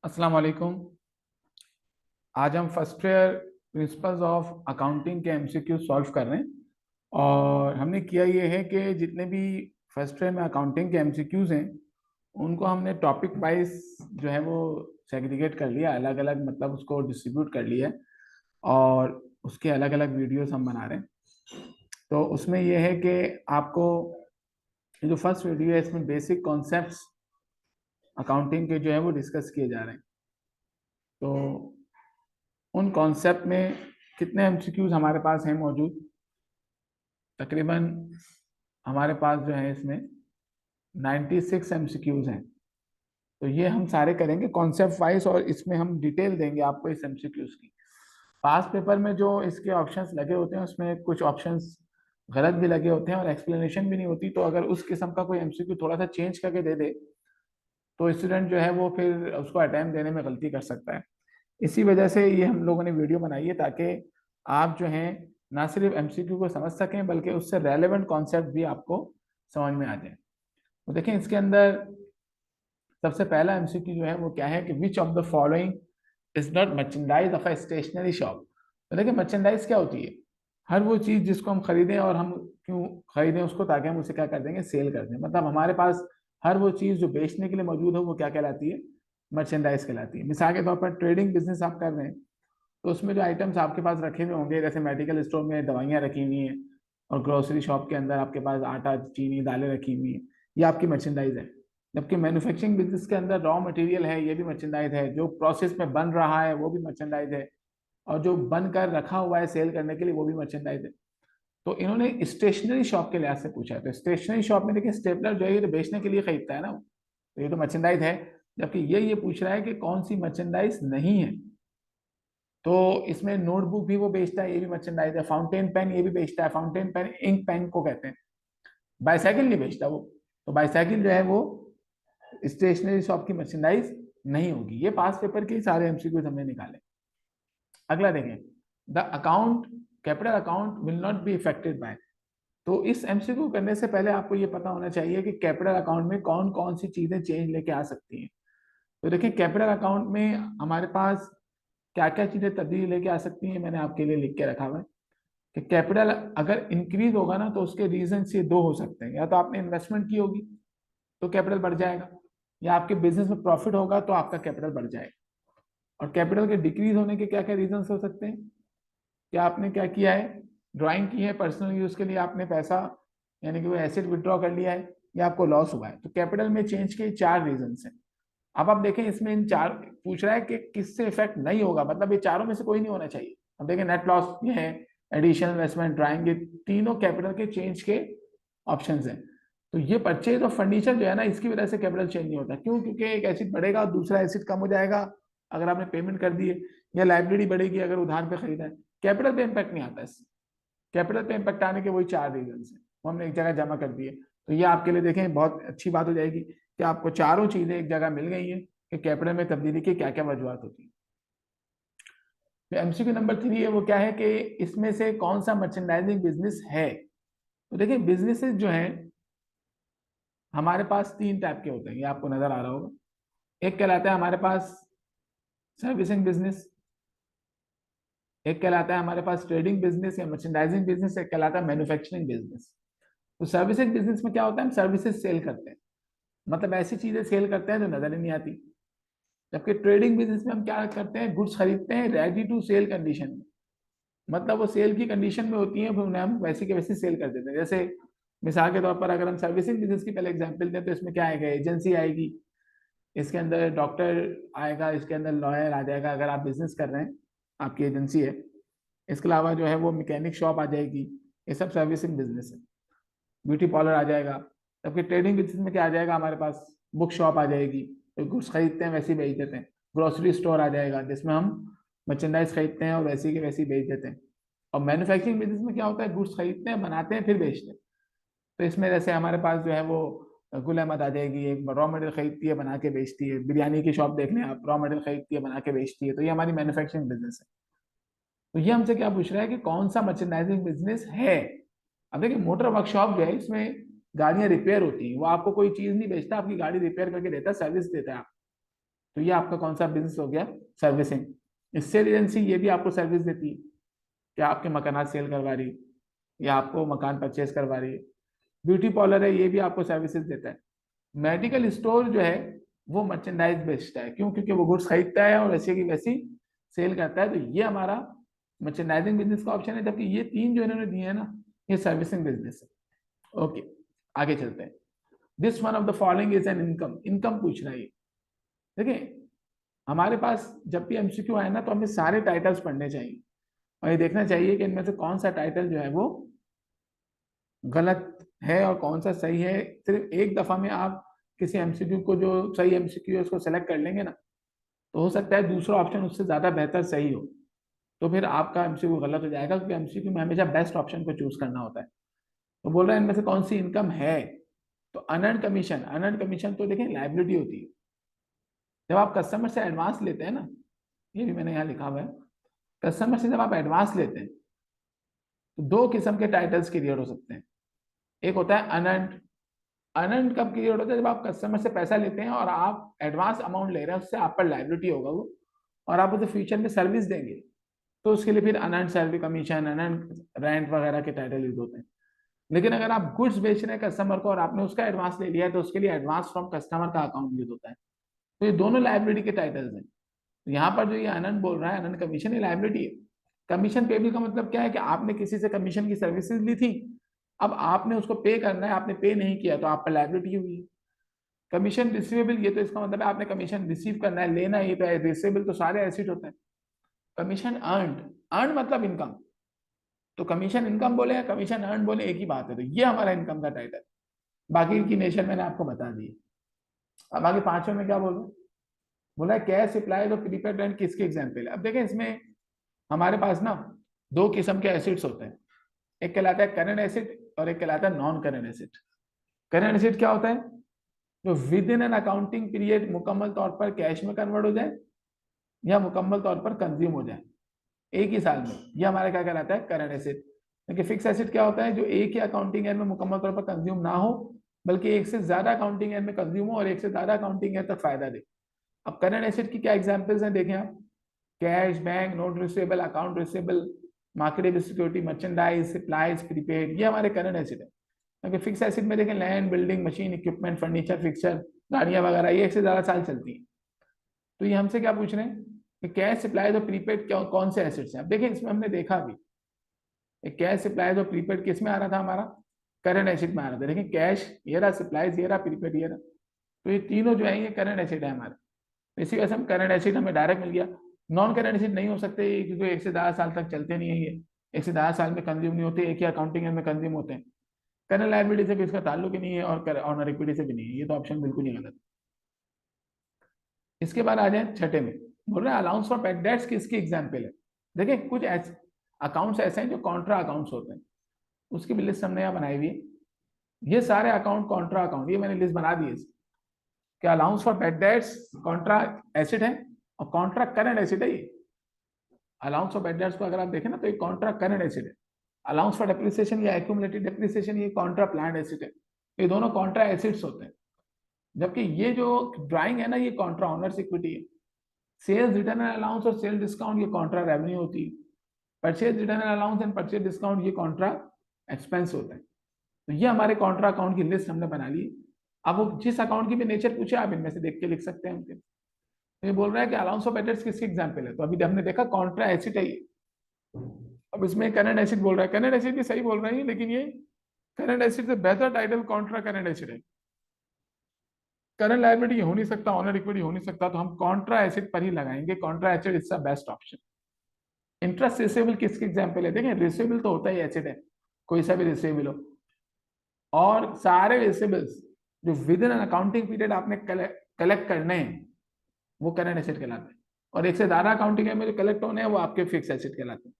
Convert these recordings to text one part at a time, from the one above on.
अस्सलाम वालेकुम। आज हम first year principles of accounting के एमसीक्यू सॉल्व कर रहे हैं। और हमने किया ये है कि जितने भी फर्स्ट ईयर में अकाउंटिंग के एमसीक्यूज हैं उनको हमने टॉपिक वाइज जो है वो सेग्रीगेट कर लिया, अलग अलग मतलब उसको डिस्ट्रीब्यूट कर लिया है। और उसके अलग अलग वीडियोस हम बना रहे हैं। तो उसमें ये है कि आपको ये जो फर्स्ट वीडियो है इसमें बेसिक कॉन्सेप्ट्स अकाउंटिंग के जो है वो डिस्कस किए जा रहे हैं। तो उन कॉन्सेप्ट में कितने एमसीक्यूज हमारे पास हैं मौजूद, तकरीबन हमारे पास जो है इसमें 96 एमसीक्यूज हैं। तो ये हम सारे करेंगे कॉन्सेप्ट वाइज और इसमें हम डिटेल देंगे आपको इस एमसीक्यूज की। पास पेपर में जो इसके ऑप्शंस लगे होते हैं उसमें कुछ ऑप्शंस गलत भी लगे होते हैं और एक्सप्लेनेशन भी नहीं होती। तो अगर उस किस्म का कोई एमसीक्यू थोड़ा सा चेंज करके दे दे तो स्टूडेंट जो है वो फिर उसको अटेम्प्ट देने में गलती कर सकता है। इसी वजह से ये हम लोगों ने वीडियो बनाई है ताकि आप जो हैं ना सिर्फ एमसीक्यू को समझ सकें बल्कि उससे रेलेवेंट कॉन्सेप्ट भी आपको समझ में आ जाए। तो देखें इसके अंदर सबसे पहला एमसीक्यू जो है वो क्या है कि which of the following is not merchandise of a stationery shop. तो देखिए मर्चेंडाइज क्या होती है? हर वो चीज जिसको हम खरीदें और हम क्यों खरीदें उसको, ताकि हम उसे क्या कर देंगे, सेल कर दें। मतलब हमारे पास हर वो चीज जो बेचने के लिए मौजूद हो वो क्या कहलाती है? मर्चेंडाइज कहलाती है। मिसाल के तौर पर ट्रेडिंग बिजनेस आप कर रहे हैं तो उसमें जो आइटम्स आपके पास रखे हुए होंगे, जैसे मेडिकल स्टोर में दवाइयाँ रखी हुई हैं और ग्रोसरी शॉप के अंदर आपके पास आटा चीनी दालें रखी हुई हैं, ये आपकी मर्चेंडाइज है। जबकि मैन्युफैक्चरिंग बिजनेस के अंदर रॉ मटेरियल है, ये भी मर्चेंडाइज है। जो प्रोसेस में बन रहा है वो भी मर्चेंडाइज है, और जो बन कर रखा हुआ है सेल करने के लिए वो भी मर्चेंडाइज है। तो इन्होंने स्टेशनरी शॉप के लिहाज से पूछा है। तो स्टेशनरी शॉप में देखिए स्टेपलर जो है ये तो बेचने के लिए खरीदता है ना, तो ये तो मर्चेंडाइज है। जबकि ये पूछ रहा है कि कौन सी मर्चेंडाइज नहीं है। तो इसमें नोटबुक भी वो बेचता है, ये भी मर्चेंडाइज है। फाउंटेन पेन ये भी बेचता है, फाउंटेन पेन इंक पेन को कहते हैं। बाईसाइकिल नहीं बेचता वो। तो बाईसाइकिल जो है वो स्टेशनरी शॉप की मर्चेंडाइज नहीं होगी। ये पास पेपर के सारे एमसीक्यूज हमने निकाले। अगला देखें, the account capital account will not be affected by. तो इस एमसीक्यू करने से पहले आपको ये पता होना चाहिए कि कैपिटल अकाउंट में कौन कौन सी चीजें चेंज लेके आ सकती हैं। तो देखिए कैपिटल अकाउंट में हमारे पास क्या क्या चीजें तब्दीली लेके आ सकती हैं, मैंने आपके लिए लिख के रखा हुआ है कि कैपिटल अगर इंक्रीज होगा ना तो उसके रीजन से दो हो सकते हैं। या तो आपने इन्वेस्टमेंट की होगी तो कैपिटल बढ़ जाएगा, या आपके बिजनेस में प्रॉफिट होगा तो आपका कैपिटल बढ़ जाएगा। और कैपिटल के डिक्रीज होने के क्या क्या रीजन हो सकते हैं? क्या आपने क्या किया है, ड्राइंग की है पर्सनल यूज के लिए, आपने पैसा यानी कि वो एसेट विड्रॉ कर लिया है, या आपको लॉस हुआ है। तो कैपिटल में चेंज के चार रीजन हैं। अब आप देखें इसमें इन चार पूछ रहा है कि किससे इफेक्ट नहीं होगा, मतलब ये चारों में से कोई नहीं होना चाहिए। अब देखें नेट लॉस ये है, एडिशनल इन्वेस्टमेंट, ड्राइंग, ये तीनों कैपिटल के चेंज के ऑप्शंस हैं। तो ये परचेज ऑफ फर्नीचर जो है ना, इसकी वजह से कैपिटल चेंज नहीं होता। क्यों? क्योंकि एक एसिड बढ़ेगा और दूसरा एसिड कम हो जाएगा अगर आपने पेमेंट कर दी है, या लाइब्रेरी बढ़ेगी अगर उधार पे खरीदा है। कैपिटल पे इम्पैक्ट नहीं आता इससे। कैपिटल पे इम्पैक्ट आने के वही चार रीजन हैं, वो हमने एक जगह जमा कर दिए। तो ये आपके लिए देखें बहुत अच्छी बात हो जाएगी कि आपको चारों चीजें एक जगह मिल गई हैं कि कैपिटल में तब्दीली की क्या क्या वजूहत होती है। तो एमसीक्यू नंबर 3 है वो क्या है कि इसमें से कौन सा मर्चेंडाइजिंग बिजनेस है। तो देखिए बिजनेसेस जो हैं हमारे पास तीन टाइप के होते हैं, ये आपको नजर आ रहा होगा। एक कहलाता है हमारे पास सर्विसिंग बिजनेस, एक कहलाता है हमारे पास ट्रेडिंग बिजनेस या मर्चेंडाइजिंग बिजनेस, एक कहलाता है मैन्युफैक्चरिंग बिजनेस। तो सर्विसिंग बिजनेस में क्या होता है, हम सर्विसेज सेल करते हैं, मतलब ऐसी चीजें सेल करते हैं जो नजर ही नहीं आती। जबकि ट्रेडिंग बिजनेस में हम क्या करते हैं, गुड्स खरीदते हैं रेडी टू सेल कंडीशन में, मतलब वो सेल की कंडीशन में होती है, फिर उन्हें हम वैसे के वैसे सेल कर देते हैं। जैसे मिसाल के तौर पर अगर हम सर्विसिंग बिजनेस की पहले एग्जांपल दें तो इसमें क्या आएगा, एजेंसी आएगी, इसके अंदर डॉक्टर आएगा, इसके अंदर लॉयर आ जाएगा अगर आप बिजनेस कर रहे हैं, आपकी एजेंसी है। इसके अलावा जो है वो मैकेनिक शॉप आ जाएगी, ये सब सर्विसिंग बिजनेस है। ब्यूटी पार्लर आ जाएगा। जबकि ट्रेडिंग बिजनेस में क्या आ जाएगा, हमारे पास बुक शॉप आ जाएगी, तो गुड्स खरीदते हैं वैसे ही बेच देते हैं। ग्रोसरी स्टोर आ जाएगा जिसमें हम मर्चेंडाइज खरीदते हैं और वैसे के वैसे ही बेच देते हैं। और मैन्युफैक्चरिंग बिजनेस में क्या होता है, गुड्स खरीदते हैं, बनाते हैं, फिर बेचते हैं। तो इसमें जैसे हमारे पास जो है वो गुल अहमद आ जाएगी, एक रॉ मटेरियल खरीदती है बना के बेचती है। बिरयानी की शॉप देख लें आप, रॉ मटेरियल खरीदती है बना के बेचती है। तो ये हमारी मैन्युफैक्चरिंग बिजनेस है। तो ये हमसे क्या पूछ रहा है कि कौन सा मर्चेंडाइजिंग बिजनेस है। अब देखिए मोटर वर्कशॉप जो है इसमें गाड़ियां रिपेयर होती हैं, वो आपको कोई चीज नहीं बेचता, आपकी गाड़ी रिपेयर करके देता है, सर्विस देता है। तो ये आपका कौन सा बिजनेस हो गया? सर्विसिंग। सेल एजेंसी ये भी आपको सर्विस देती है कि आपके मकानात सेल करवा रही है या आपको मकान परचेज करवा रही है। ब्यूटी पार्लर है, ये भी आपको सर्विसेज देता है। मेडिकल स्टोर जो है वो मर्चेंडाइज बेचता है, क्यों? क्योंकि वो गुड्स खरीदता है और ऐसे की वैसी सेल करता है। तो ये हमारा मर्चेंडाइजिंग बिजनेस का ऑप्शन है, जबकि ये तीन जो इन्होंने दिए हैं ना, ये सर्विसिंग बिजनेस है। ओके, आगे चलते हैं। This one of the following is an income. Income पूछ रहा है। देखिए, हमारे पास जब भी एमसीक्यू आए ना, तो हमें सारे टाइटल्स पढ़ने चाहिए और ये देखना चाहिए कि इनमें से कौन सा टाइटल जो है वो गलत है और कौन सा सही है। सिर्फ एक दफा में आप किसी एमसीक्यू को, जो सही एमसीक्यू है, उसको सेलेक्ट कर लेंगे ना, तो हो सकता है दूसरा ऑप्शन उससे ज्यादा बेहतर सही हो, तो फिर आपका एमसीक्यू गलत हो जाएगा, क्योंकि एमसीक्यू में हमेशा बेस्ट ऑप्शन को चूज करना होता है। तो बोल रहे हैं इनमें से कौन सी इनकम है? तो अनअर्न्ड कमीशन। अनअर्न्ड कमीशन तो देखिए लाइबिलिटी होती है। जब आप कस्टमर से एडवांस लेते हैं ना, ये भी मैंने यहाँ लिखा हुआ है, कस्टमर से जब आप एडवांस लेते हैं तो दो किस्म के टाइटल्स क्रिएट हो सकते हैं। एक होता है अनअर्न्ड। अनअर्न्ड कब क्रिएट होता है? जब आप कस्टमर से पैसा लेते हैं और आप एडवांस अमाउंट ले रहे हैं, उससे आप पर लाइबिलिटी होगा वो, और आप उसे फ्यूचर में सर्विस देंगे, तो उसके लिए फिर unearned salary commission, unearned rent वगैरह के टाइटल यूज होते हैं। लेकिन अगर आप गुड्स बेच रहे हैं कस्टमर को और आपने उसका एडवांस ले लिया है, तो उसके लिए एडवांस फ्रॉम कस्टमर का अकाउंट यूज होता है। तो ये दोनों लाइबिलिटी के टाइटल्स हैं। तो यहाँ पर जो ये अनंत बोल रहा है, अनंत कमीशन, ये लाइबिलिटी है। कमीशन पेबल का मतलब क्या है? कि आपने किसी से कमीशन की सर्विसेज ली थी, अब आपने उसको पे करना है, आपने पे नहीं किया तो आप पर लाइबिलिटी हुई है। कमीशन रिसीवेबल, ये तो इसका मतलब है आपने कमीशन रिसीव करना है, लेना ही तो है। रिसीवेबल तो सारे एसिड होते हैं। कमीशन अर्नड, अर्न मतलब इनकम, तो कमीशन इनकम बोले या कमीशन अर्न बोले एक ही बात है। तो ये हमारा इनकम का टाइटल। बाकी की नेचर मैंने आपको बता दी। अब आगे पांचवें में क्या बोल रहे हैं? बोला है कैश सप्लाई और प्रीपेड रेंट किसके एग्जाम्पल है? अब देखें, इसमें हमारे पास ना दो किस्म के एसिड्स होते हैं। एक कहलाता है करंट एसिड और एक कहलाता है non current acid. Current acid क्या होता है? जो with in an accounting period मुकम्मल तौर पर कैश में कन्वर्ट हो जाए या मुकम्मल तौर पर कंज्यूम हो जाए एक ही साल में, ये हमारा क्या कहलाता है? Current acid. क्योंकि फिक्स एसिड क्या होता है? जो एक ही अकाउंटिंग ईयर में मुकम्मल तौर पर कंज्यूम ना हो, बल्कि एक से ज्यादा अकाउंटिंग ईयर में कंज्यूम हो और एक से ज्यादा अकाउंटिंग ईयर तक फायदा दे। अब करंट एसिड की क्या एग्जांपल्स हैं, देखें आप। Cash, bank, note receivable, account receivable, marketable security, merchandise, supplies, prepaid, ये हमारे करंट एसिड है। क्योंकि फिक्स एसिड में देखें land, building, machine, equipment, furniture, fixture, गाड़ियां वगैरह, ये एक से ज्यादा साल चलती है। तो ये हमसे क्या पूछ रहे हैं कि कैश, सप्लाईज और प्रीपेड कौन से एसिड्स हैं? अब देखिए, इसमें हमने देखा अभी कैश, सप्लाईज और प्रीपेड किस में आ रहा था? हमारा करंट एसिड में आ रहा था। लेकिन कैश ये रहा, सप्लाईज ये रहा, प्रीपेड ये रहा, तो ये तीनों जो है ये करंट एसिड है हमारे। इसी वजह से हम करंट एसिड हमें डायरेक्ट मिल गया। नॉन करंट एसिड नहीं हो सकते क्योंकि एक से ज्यादा साल तक चलते नहीं है ये, एक से ज्यादा साल में कंज्यूम नहीं होते, एक ही अकाउंटिंग में कंज्यूम होते हैं। करंट लायबिलिटी से भी इसका ताल्लुक ही नहीं है और ऑनर इक्विटी से भी नहीं है। ये तो ऑप्शन बिल्कुल ही गलत। इसके बाद आ जाए छठे में। बोल रहे हैं अलाउंस फॉर पेड डेट्स किसकी एग्जाम्पल है? देखिए, कुछ ऐसे अकाउंट्स ऐसे हैं जो कॉन्ट्रा अकाउंट्स होते हैं, उसकी भी लिस्ट हमने यहाँ बनाई हुई है। ये सारे अकाउंट कॉन्ट्रा अकाउंट, ये मैंने लिस्ट बना दी है कि allowance for bad debts contra asset है और कॉन्ट्रा करंट एसिड है। ये अलाउंस फॉर पेड डेट्स को अगर आप देखें ना, तो ये कॉन्ट्रा करंट एसिड है। अलाउंस फॉर डेप्रिसिएशन या एक्यूमुलेटेड डेप्रिसिएशन ये कॉन्ट्रा प्लान्ड एसिड है। ये दोनों कॉन्ट्रा एसिड्स होते हैं। जबकि ये जो ड्राइंग है ना, ये कॉन्ट्रा ऑनर्स इक्विटी है। सेल्स रिटर्न एंड अलाउंस और सेल डिस्काउंट ये कॉन्ट्रा रेवेन्यू होती है। Purchase return and allowance and purchase discount ये कॉन्ट्रा एक्सपेंस होता है। तो ये हमारे कॉन्ट्रा अकाउंट की लिस्ट हमने बना ली। अब वो जिस अकाउंट की भी नेचर पूछे आप इनमें से देख के लिख सकते हैं उनके। तो ये बोल रहा है कि अलाउंस ऑफ एसेट्स किसकी एग्जांपल है? तो अभी हमने देखा कॉन्ट्रा एसिड है ये। अब इसमें करंट एसिड बोल रहा है, करंट एसिड भी सही बोल रहा है, लेकिन ये करंट एसिड से बेहतर टाइटल कॉन्ट्रा करंट एसिड है। करंट लायबिलिटी हो नहीं सकता, ऑनर इक्विटी हो नहीं सकता, तो हम कॉन्ट्रा एसिड पर ही लगाएंगे। Contra acid is the best option. Interest receivable किसकी एग्जांपल है? देखें, रिसेबल तो होता ही एसिड है, कोई सा भी रिसेबल हो। और सारे रिसेबल्स जो with in an accounting period आपने कलेक्ट करने हैं वो करंट एसिड कहलाते हैं, और एक से ज्यादा अकाउंटिंग में जो कलेक्ट होने हैं वो आपके फिक्स एसिड कहलाते हैं।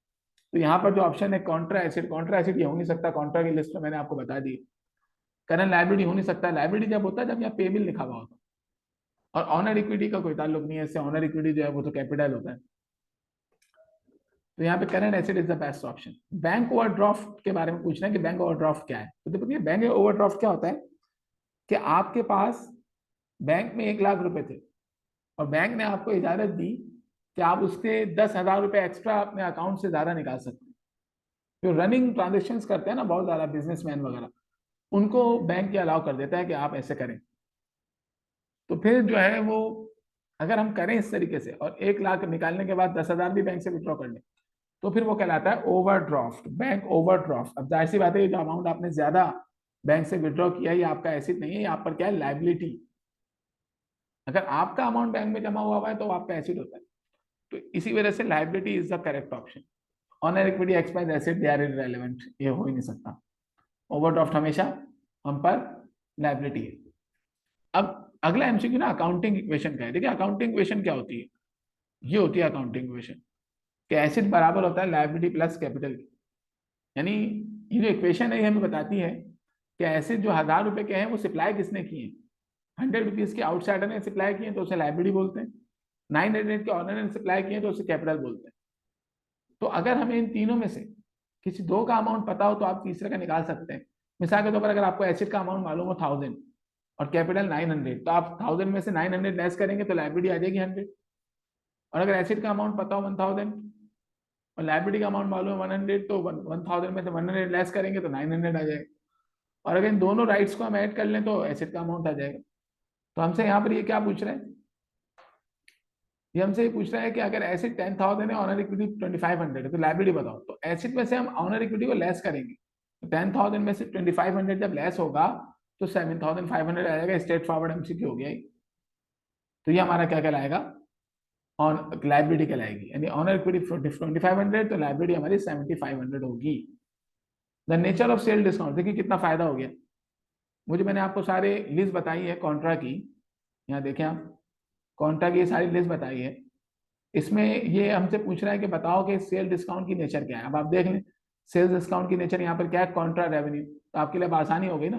तो यहाँ पर जो ऑप्शन है कॉन्ट्रा एसिड, कॉन्ट्रा एसिड ये हो नहीं सकता। कॉन्ट्रा की लिस्ट में मैंने आपको बता दी। करंट लायबिलिटी हो नहीं सकता। लायबिलिटी जब होता है जब यहाँ पेबिल लिखा हुआ होता है, और ऑनर इक्विटी का कोई ताल्लुक नहीं है इससे। ऑनर इक्विटी जो है वो तो कैपिटल होता है। तो यहाँ पे current acid is the best option. Bank overdraft के बारे में पूछना है कि बैंक ओवरड्राफ्ट क्या है? तो देखिए, बैंक ओवरड्राफ्ट क्या होता है कि आपके पास बैंक में 1 लाख रुपए थे और बैंक ने आपको इजाजत दी कि आप उसके 10,000 रुपये एक्स्ट्रा अपने अकाउंट से ज्यादा निकाल सकते हैं। जो रनिंग ट्रांजेक्शन्स करते हैं ना बहुत ज्यादा बिजनेसमैन वगैरह, उनको बैंक ये अलाउ कर देता है कि आप ऐसे करें। तो फिर जो है वो अगर हम करें इस तरीके से और 1 लाख निकालने के बाद 10,000 भी बैंक से विड्रॉ कर लें, तो फिर वो कहलाता है ओवरड्राफ्ट, बैंक ओवरड्राफ्ट। अब जाहिर सी बात है, ये जो अमाउंट आपने ज्यादा बैंक से विड्रॉ किया, ये आपका एसेट नहीं है, ये आप पर क्या है, लाइबिलिटी। अगर आपका अमाउंट बैंक में जमा हुआ है तो आपका एसेट होता है। तो इसी वजह से liability is the correct option. Owner equity expense asset they are irrelevant, ये हो ही नहीं सकता। ओवरड्राफ्ट हमेशा हम पर लाइबिलिटी है। अब अगला एमसीक्यू ना अकाउंटिंग इक्वेशन का है। देखिए अकाउंटिंग इक्वेशन क्या होती है, ये होती है अकाउंटिंग इक्वेशन कि एसेट बराबर होता है लायबिलिटी प्लस कैपिटल। यानी ये जो इक्वेशन है ये हमें बताती है कि एसेट जो 1,000 रुपए के हैं वो सप्लाई किसने किए हैं। 100 रुपीज के आउटसाइडर ने सप्लाई किए तो उसे लायबिलिटी बोलते हैं। 900 के ऑनर ने सप्लाई किए तो उसे कैपिटल बोलते हैं। तो अगर हमें इन तीनों में से किसी दो का अमाउंट पता हो तो आप तीसरे का निकाल सकते हैं। मिसाल के तौर पर अगर आपको एसेट का अमाउंट मालूम हो 1000 और कैपिटल 900, तो आप 1000 में से 900 लेस करेंगे तो लायबिलिटी आ जाएगी 100। और अगर एसेट का अमाउंट पता हो 1000 और लायबिलिटी का अमाउंट मालूम है 100, तो 1000 में से 100 लेस करेंगे तो 900 आ जाएगा। और अगर इन दोनों राइट्स को हम ऐड कर लें तो एसेट का अमाउंट आ जाएगा। तो हमसे यहाँ पर ये क्या पूछ रहे हैं, ये हमसे ये पूछ रहा है कि अगर एसेट 10,000 है, ऑनर इक्विटी 2500 है, तो लायबिलिटी बताओ। तो एसेट में से हम ऑनर इक्विटी को लेस करेंगे, तो 10,000 में से 2500 जब लेस होगा तो 7,500 आ जाएगा। स्ट्रेट फॉरवर्ड एमसीक्यू हो गया। तो ये हमारा क्या कहलाएगा, ऑन लाइबिलिटी कहलाएगी। यानी ऑनर इक्विटी 2500 तो लाइबिलिटी हमारी 7,500 होगी। The nature of sale discount, देखिए कितना फायदा हो गया मुझे। मैंने आपको सारे लिस्ट बताई है कॉन्ट्रा की, यहाँ देखें आप, कॉन्ट्रा की सारी लिस्ट बताई है। इसमें ये हमसे पूछ रहा है कि बताओ कि सेल डिस्काउंट की नेचर क्या है। अब आप देख लें सेल्स डिस्काउंट की नेचर यहाँ पर क्या है, कॉन्ट्रा रेवेन्यू। तो आपके लिए अब आसानी हो गई ना।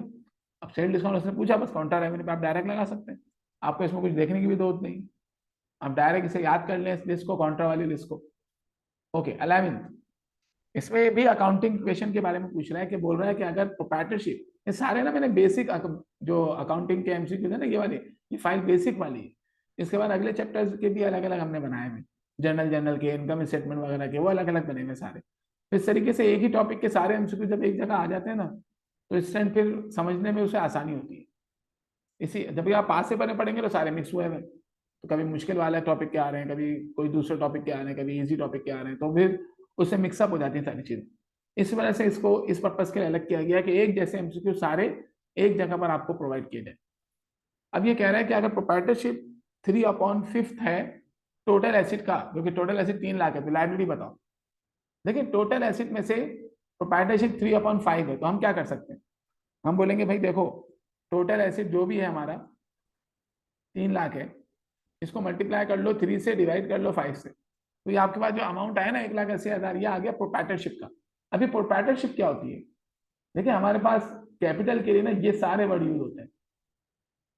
अब सेल डिस्काउंट उसने पूछा, बस कॉन्ट्रा रेवेन्यू पे आप डायरेक्ट लगा सकते हैं। आपको इसमें कुछ देखने की भी जरूरत नहीं। आप डायरेक्ट इसे याद कर लें, इस लिस्ट को, कॉन्ट्रा वाली लिस्ट को। ओके 11th, इसमें भी अकाउंटिंग क्वेश्चन के बारे में पूछ रहा है कि बोल रहा है कि अगर प्रोप्राइटरशिप, ये सारे ना मैंने बेसिक जो अकाउंटिंग के एमसीक्यू है ना, ये वाले, ये फाइल बेसिक वाली है। इसके बाद अगले चैप्टर्स के भी अलग अलग हमने बनाए हुए, जनरल के, इनकम स्टेटमेंट वगैरह के, वो अलग अलग बने हुए सारे। तो इस तरीके से एक ही टॉपिक के सारे एमसीक्यू जब एक जगह आ जाते हैं ना, तो स्टूडेंट फिर समझने में उसे आसानी होती है। इसी जब भी आप पास से बने पढ़ेंगे तो सारे मिक्स हुए हैं, तो कभी मुश्किल वाले टॉपिक के आ रहे हैं, कभी कोई दूसरे टॉपिक के आ रहे हैं, कभी इजी टॉपिक के आ रहे हैं, तो फिर उससे मिक्सअप हो जाती है सारी चीजें। इस वजह से इसको इस पर्पज के लिए अलग किया गया कि एक जैसे एमसीक्यू सारे एक जगह पर आपको प्रोवाइड किए जाए। अब ये कह रहा है कि अगर प्रोप्राइटरशिप 3/5 है टोटल एसिड का, जो कि टोटल एसिड 3 लाख है, तो लाइबिलिटी बताओ। देखिए टोटल एसिड में से प्रोप्राइटरशिप 3/5 है, तो हम क्या कर सकते हैं, हम बोलेंगे भाई देखो टोटल एसिड जो भी है हमारा 3 लाख है, इसको मल्टीप्लाई कर लो 3 से, डिवाइड कर लो 5 से, तो ये आपके पास जो अमाउंट आया ना 1,80,000, ये आ गया प्रोप्राइटरशिप का। अभी प्रोप्राइटरशिप क्या होती है, देखिए हमारे पास कैपिटल के लिए ना ये सारे वर्ड यूज होते हैं।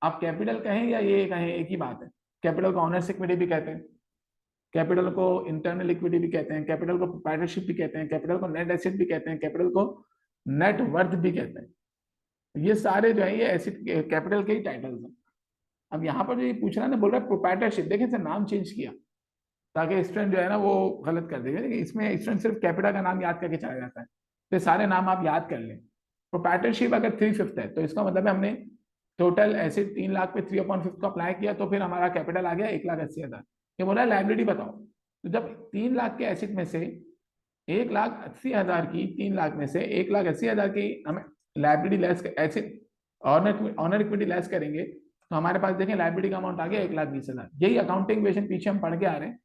आप कैपिटल कहें या ये कहें एक ही बात है। कैपिटल को ऑनर्स इक्विटी भी कहते हैं, कैपिटल को इंटरनल इक्विटी भी कहते हैं, कैपिटल को प्रोप्राइटरशिप भी कहते हैं, कैपिटल को नेट एसेट भी कहते हैं, कैपिटल को नेट वर्थ भी कहते हैं। ये सारे जो है ये एसेट कैपिटल के ही टाइटल्स हैं। अब यहाँ पर जो ये पूछ रहा है ना, बोल रहा है प्रोप्राइटरशिप, देखिए इसे नाम चेंज किया ताकि स्टूडेंट जो है ना वो गलत कर देगा। इसमें स्टूडेंट सिर्फ कैपिटल का नाम याद करके चला जाता है, तो सारे नाम आप याद कर लें। प्रोप्राइटरशिप अगर 3/5 है तो इसका मतलब है हमने टोटल एसेट 3 लाख पे 3/5 को अप्लाई किया, तो फिर हमारा कैपिटल आ गया 1,80,000। ये बोला लाइबिलिटी बताओ। तो जब 3 लाख के एसेट में से 1,80,000 की, 3 लाख में से 1,80,000 की हमें liability less asset honour equity less करेंगे, तो हमारे पास देखें लाइबिलिटी का अमाउंट आ गया 1,20,000। यही अकाउंटिंग इक्वेशन पीछे हम पढ़ के आ रहे हैं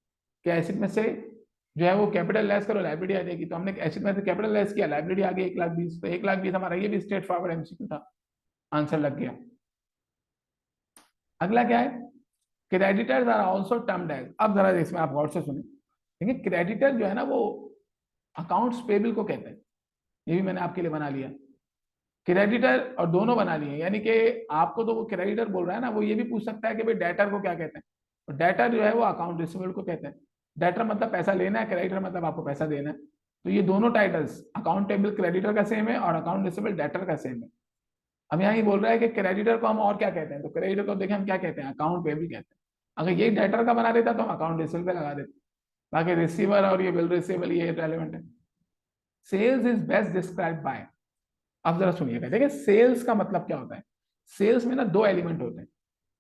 कि एसेट में से जो है वो कैपिटल लेस करो लाइबिलिटी आ जाएगी। तो हमने एसेट में से कैपिटल लेस किया, लाइबिलिटी आ गई 1,20,000। तो 1,20,000 हमारा ये भी स्ट्रेट फॉरवर्ड एमसीक्यू था, आंसर लग गया। अगला क्या है, creditors are also termed as. अब जरा इसमें आप गौर से सुने, देखिए क्रेडिटर जो है ना वो अकाउंट्स पेबल को कहते हैं। ये भी मैंने आपके लिए बना लिया, क्रेडिटर और दोनों बना लिए। यानी कि आपको तो वो क्रेडिटर बोल रहा है ना, वो ये भी पूछ सकता है कि भाई डेटर को क्या कहते हैं। तो डेटर जो है वो अकाउंट रिसीवेबल को कहते हैं। डेटर मतलब पैसा लेना है, क्रेडिटर मतलब आपको पैसा देना है। तो ये दोनों टाइटल्स अकाउंटेबल क्रेडिटर का सेम है और अकाउंट रिसीवेबल डेटर का सेम है। अब यहाँ ये बोल रहा है कि क्रेडिटर को हम और क्या कहते हैं, तो क्रेडिटर को देखें हम क्या कहते हैं, अकाउंट पेबल कहते हैं। अगर ये डेटर का बना देता तो हम अकाउंट रिसीवेबल पे लगा देते, बाकी रिसीवर और ये बिल रिसीवेबल ये रेलिवेंट है। Sales is best describe by, अब जरा सुनिएगा, देखिए सेल्स का मतलब क्या होता है। सेल्स में ना दो एलिमेंट होते हैं,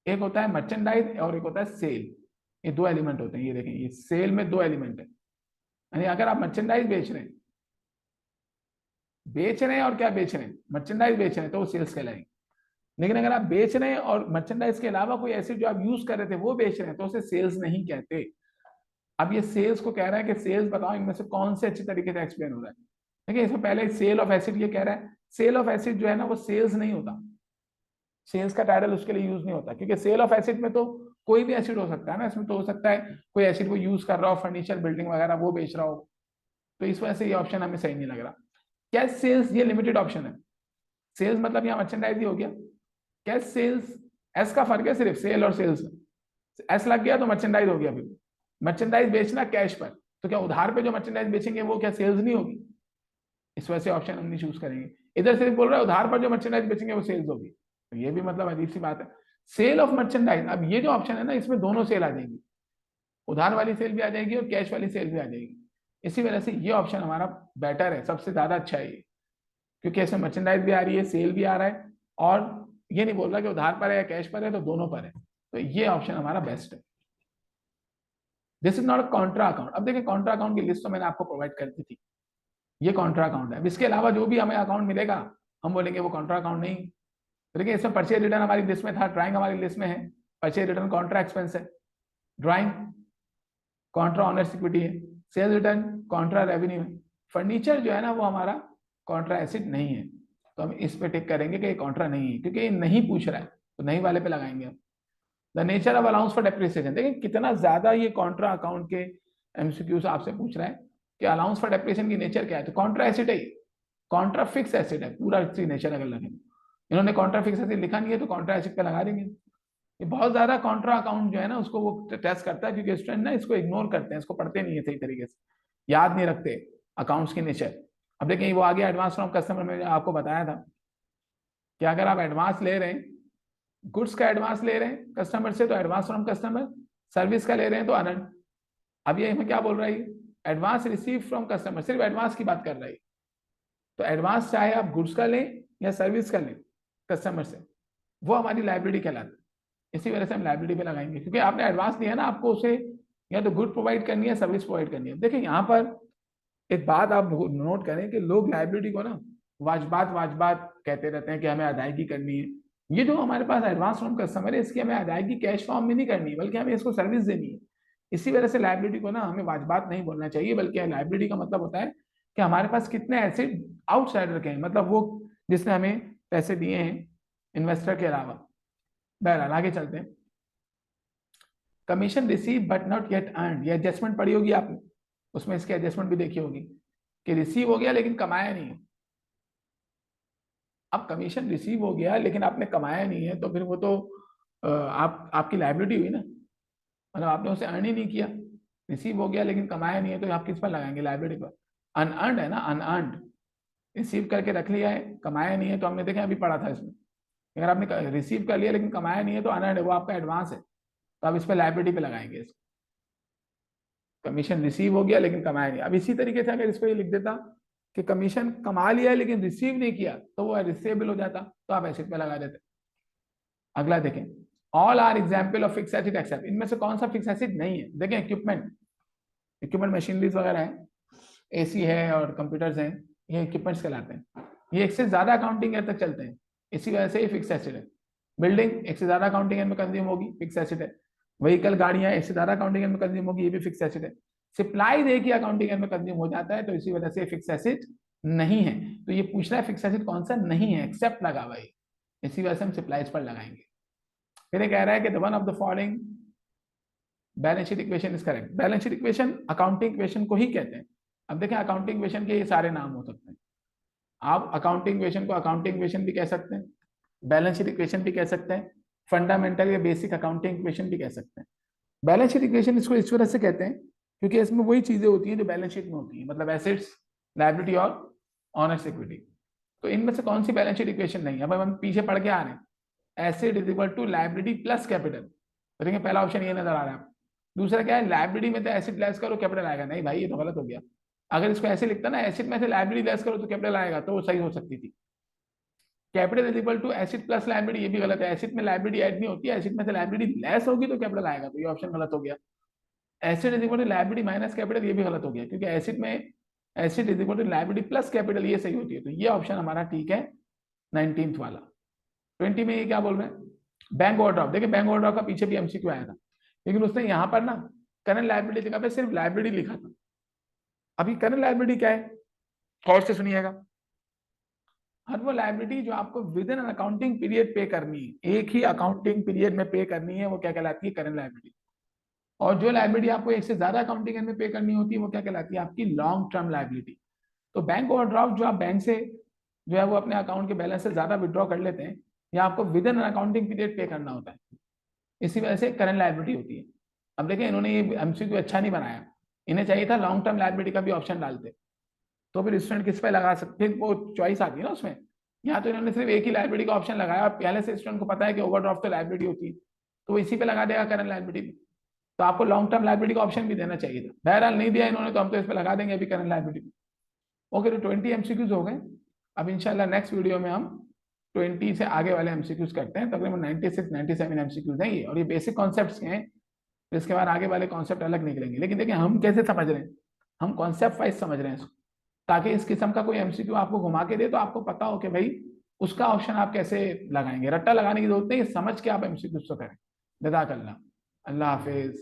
एक होता है मर्चेंडाइज और एक होता है सेल। ये दो एलिमेंट होते हैं, ये देखें, ये सेल में दो एलिमेंट है। यानी अगर आप मर्चेंडाइज बेच रहे हैं और क्या बेच रहे हैं, मर्चेंडाइज बेच रहे हैं तो वो सेल्स कहलाएंगे। लेकिन अगर आप बेच रहे हैं और मर्चेंडाइज के अलावा कोई ऐसी जो आप यूज कर रहे थे वो बेच रहे हैं तो उसे सेल्स नहीं कहते। अब ये सेल्स को कह रहा है कि सेल्स बताओ इनमें से कौन से अच्छे तरीके से एक्सप्लेन हो रहा है। देखिए इसमें पहले सेल ऑफ एसिड ये कह रहा है, सेल ऑफ एसिड जो है ना वो सेल्स नहीं होता, सेल्स का टाइटल उसके लिए यूज नहीं होता, क्योंकि सेल ऑफ एसिड में तो कोई भी एसिड हो सकता है ना, इसमें तो हो सकता है कोई एसिड वो यूज कर रहा हो फर्नीचर बिल्डिंग वगैरह वो बेच रहा हो, तो इस वजह से ये ऑप्शन हमें सही नहीं लग रहा। कैश सेल्स ये लिमिटेड ऑप्शन है, सेल्स मतलब यहाँ मर्चेंडाइज ही हो गया। कैश सेल्स, एस का फर्क है सिर्फ सेल और सेल्स में, एस लग गया तो मर्चेंडाइज हो गया। फिर मर्चेंडाइज बेचना कैश पर, तो क्या उधार पे जो मर्चेंडाइज बेचेंगे वो क्या सेल्स नहीं होगी, इस वजह से ऑप्शन हम नहीं चूज करेंगे। इधर सिर्फ बोल रहा है उधार पर जो मर्चेंडाइज बेचेंगे वो सेल्स होगी, तो ये भी मतलब अजीब सी बात है। सेल ऑफ मर्चेंडाइज, अब ये जो ऑप्शन है ना इसमें दोनों सेल आ जाएंगी, उधार वाली सेल भी आ जाएगी और कैश वाली सेल भी आ जाएगी। इसी वजह से ये ऑप्शन हमारा बेटर है, सबसे ज्यादा अच्छा है ये, क्योंकि इसमें मर्चेंडाइज भी आ रही है सेल भी आ रहा है, और ये नहीं बोल रहा कि उधार पर है या कैश पर है, तो दोनों पर है, तो ये ऑप्शन हमारा बेस्ट है। This is not a Contra account. अब देखिए कॉन्ट्रा अकाउंट की लिस्ट तो मैंने आपको प्रोवाइड कर दी थी, ये कॉन्ट्रा अकाउंट है। अब इसके अलावा जो भी हमें अकाउंट मिलेगा हम बोलेंगे वो कॉन्ट्रा अकाउंट नहीं। तो देखिए इसमें परचेज रिटर्न हमारी लिस्ट में था, ड्राइंग हमारी लिस्ट में है, परचेज रिटर्न कॉन्ट्रा एक्सपेंस है, ड्राइंग कॉन्ट्रा ऑनर्स इक्विटी है, सेल्स रिटर्न कॉन्ट्रा रेवेन्यू है, फर्नीचर जो है ना वो हमारा कॉन्ट्रा एसिड नहीं है, तो हम इस पे टिक करेंगे कि ये कॉन्ट्रा नहीं है, क्योंकि ये नहीं पूछ रहा है तो नहीं वाले पे लगाएंगे हम। The nature of allowance for depreciation, देखिए कितना ज्यादा ये कॉन्ट्रा अकाउंट के एमसीक्यू से आपसे पूछ रहा है कि अलाउंस फॉर डेप्रिसिएशन की नेचर क्या है, तो कॉन्ट्रा एसिड है, कॉन्ट्रा फिक्स एसिड है पूरा इसकी नेचर। अगर लगे इन्होंने कॉन्ट्रा फिक्स एसिड लिखा नहीं है तो कॉन्ट्रा एसिड पे लगा देंगे। ये बहुत ज्यादा कॉन्ट्रा अकाउंट जो है ना उसको वो टेस्ट करता है, क्योंकि स्टूडेंट ना इसको इग्नोर करते हैं, इसको पढ़ते नहीं है सही तरीके से, याद नहीं रखते अकाउंट्स की नेचर। अब देखिए वो आगे एडवांस फ्रॉम कस्टमर में आपको बताया था कि अगर आप एडवांस ले रहे हैं, गुड्स का एडवांस ले रहे हैं कस्टमर से तो एडवांस फ्रॉम कस्टमर, सर्विस का ले रहे हैं तो अनंत। अब ये हमें क्या बोल रहा है, एडवांस रिसीव फ्रॉम कस्टमर, सिर्फ एडवांस की बात कर रहा है, तो एडवांस चाहे आप गुड्स का लें या सर्विस का लें कस्टमर से, वो हमारी लाइबिलिटी कहलाती है। इसी वजह से हम लाइबिलिटी पे लगाएंगे, क्योंकि आपने एडवांस लिया ना, आपको उसे या तो गुड प्रोवाइड करनी है सर्विस प्रोवाइड करनी है। देखिए यहाँ पर एक बात आप नोट करें कि लोग लाइबिलिटी को ना वाजबात वाजबात कहते रहते हैं कि हमें अदायगी करनी है। ये जो हमारे पास एडवांस फ्रॉम कस्टमर है इसकी हमें अदायगी कैश फॉर्म में नहीं करनी है, बल्कि हमें इसको सर्विस देनी है। इसी वजह से लाइबिलिटी को ना हमें वाजबात नहीं बोलना चाहिए, बल्कि लाइबिलिटी का मतलब होता है कि हमारे पास कितने एसेट आउटसाइडर के हैं, मतलब वो जिसने हमें पैसे दिए हैं इन्वेस्टर के अलावा। बहरहाल आगे चलते हैं। Commission receive but not yet earn, ये एडजस्टमेंट पढ़ी होगी आपने, उसमें इसकी एडजस्टमेंट भी देखी होगी कि रिसीव हो गया लेकिन कमाया नहीं है। अब कमीशन रिसीव हो गया लेकिन आपने कमाया नहीं है, तो फिर वो तो आपकी लाइबिलिटी हुई ना, मतलब आपने उसे अर्न ही नहीं किया। रिसीव हो गया लेकिन कमाया नहीं है, तो आप किस पर लगाएंगे, लाइबिलिटी पर। अनअर्नड है ना, अनअर्नड, रिसीव करके रख लिया है कमाया नहीं है, तो हमने देखा अभी पढ़ा था इसमें, अगर आपने रिसीव कर लिया लेकिन कमाया नहीं है तो अनअर्नड है, वो आपका एडवांस है, तो आप इस पर लाइबिलिटी पे लगाएंगे इसको। कमीशन रिसीव हो गया लेकिन कमाया नहीं। अब इसी तरीके से अगर इसको ये लिख देता कि कमीशन कमा लिया है लेकिन रिसीव नहीं किया, तो वो रिसीवेबल हो जाता, तो आप एसिड पे लगा देते। अगला देखें, all are example of fixed asset except, इनमें से कौन सा फिक्स एसिड नहीं है। देखें इक्विपमेंट, इक्विपमेंट मशीनरीज वगैरह है, एसी है और कंप्यूटर्स हैं, ये इक्विपमेंट्स कहलाते हैं। ये एक से ज्यादा अकाउंटिंग ईयर तक चलते हैं, इसी वजह से ये फिक्स एसिड है। बिल्डिंग एक से ज्यादा अकाउंटिंग ईयर में कंज्यूम होगी, फिक्स एसिड है। व्हीकल गाड़ियां एक से ज्यादा अकाउंटिंग ईयर में कंज्यूम होगी, ये भी फिक्स एसिड है। सप्लाई दे की अकाउंटिंग ईयर में कंज्यूम हो जाता है, तो इसी वजह से फिक्स एसिड नहीं है। तो ये पूछ रहा है फिक्स एसिड कौन सा नहीं है, एक्सेप्ट लगा हुआ है, इसी वजह से हम सप्लाईज पर लगाएंगे। फिर ये कह रहा है कि the one of the following balance sheet equation is correct. Balance sheet equation accounting equation को ही कहते हैं। अब देखें अकाउंटिंग इक्वेशन के ये सारे नाम हो सकते हैं, आप अकाउंटिंग इक्वेशन को अकाउंटिंग इक्वेशन भी कह सकते हैं, बैलेंस शीट इक्वेशन भी कह सकते हैं, फंडामेंटल या बेसिक अकाउंटिंग इक्वेशन भी कह सकते हैं। बैलेंस शीट इक्वेशन इसको इस तरह से कहते हैं क्योंकि इसमें वही चीजें होती हैं जो बैलेंस शीट में होती हैं, मतलब एसेट्स, लायबिलिटी और ऑनर्स इक्विटी। तो इनमें से कौन सी बैलेंस शीट इक्वेशन नहीं है, अब हम पीछे पढ़ के आ रहे हैं। Asset is equal to liability plus capital, तो देखिए पहला ऑप्शन ये नजर आ रहा है। दूसरा क्या है, लाइबिलिटी में तो एसिड लेस करो कैपिटल आएगा, नहीं भाई ये तो गलत हो गया। अगर इसको ऐसे लिखता ना, एसिड में से लाइबिलिटी लेस करो तो कैपिटल आएगा, तो वो सही हो सकती थी। Capital is equal to asset plus liability, ये भी गलत है। एसिड में लाइबिलिटी ऐड नहीं होती है, एसिड में से लाइबिलिटी लेस होगी तो कैपिटल आएगा, तो ये ऑप्शन गलत हो गया। Acid is equal to liability minus capital, ये भी गलत हो गया, क्योंकि एसिड में acid is equal to liability plus capital, ये सही होती है। तो ये ऑप्शन हमारा ठीक है 19th वाला। 20 में ये क्या बोल रहे हैं, बैंक ओवरड्राफ्ट। देखिए बैंक ओवरड्राफ्ट का पीछे भी एमसीक्यू आया था, लेकिन उसने यहाँ पर ना करंट लायबिलिटी जगह पे सिर्फ लायबिलिटी लिखा था। अभी करंट लायबिलिटी क्या है, और से सुनिएगा। हर वो लायबिलिटी जो आपको विद इन अकाउंटिंग पीरियड पे करनी है, एक ही अकाउंटिंग पीरियड में पे करनी है, वो क्या कहलाती है, करंट लायबिलिटी। और जो लायबिलिटी आपको एक से ज्यादा अकाउंटिंग में पे करनी होती है, वो क्या कहलाती है, आपकी लॉन्ग टर्म लायबिलिटी। तो बैंक ओवरड्राफ्ट जो आप बैंक से जो है वो अपने अकाउंट के बैलेंस से ज्यादा विड्रॉ कर लेते हैं, या आपको विद इन अकाउंटिंग पीरियड पे करना होता है, इसी वजह से करंट लायबिलिटी होती है। अब देखिए इन्होंने ये एमसीक्यू अच्छा नहीं बनाया, इन्हें चाहिए था लॉन्ग टर्म लायबिलिटी का भी ऑप्शन डालते, तो फिर स्टूडेंट किस पे लगा सकते, वो चॉइस आती है ना उसमें। यहाँ तो इन्होंने सिर्फ एक ही लायबिलिटी का ऑप्शन लगाया, पहले से स्टूडेंट को पता है कि ओवरड्राफ्ट तो लायबिलिटी होती है, तो वो इसी पे लगा देगा करंट लायबिलिटी। तो आपको लॉन्ग टर्म लायबिलिटी का ऑप्शन भी देना चाहिए था, बहरहाल नहीं दिया इन्होंने, तो हम तो इस पे लगा देंगे अभी करंट लायबिलिटी। ओके, तो 20 एमसीक्यूज हो गए। अब इंशाल्लाह नेक्स्ट वीडियो में हम 20 से आगे वाले एमसीक्यूज करते हैं। तकरीबन 96 97 एमसीक्यूज हैं ये, और ये बेसिक कॉन्सेप्ट्स के हैं। तो इसके बाद आगे वाले कॉन्सेप्ट अलग निकलेंगे। लेकिन देखिए हम कैसे समझ रहे हैं, हम कॉन्सेप्ट वाइज समझ रहे हैं इसको, ताकि इस किस्म का कोई एमसीक्यू आपको घुमा के दे तो आपको पता हो कि भाई उसका ऑप्शन आप कैसे लगाएंगे। रट्टा लगाने की जरूरत नहीं, समझ के आप एमसीक्यूज तो करें। जज़ाकल्लाह, अल्लाह हाफिज।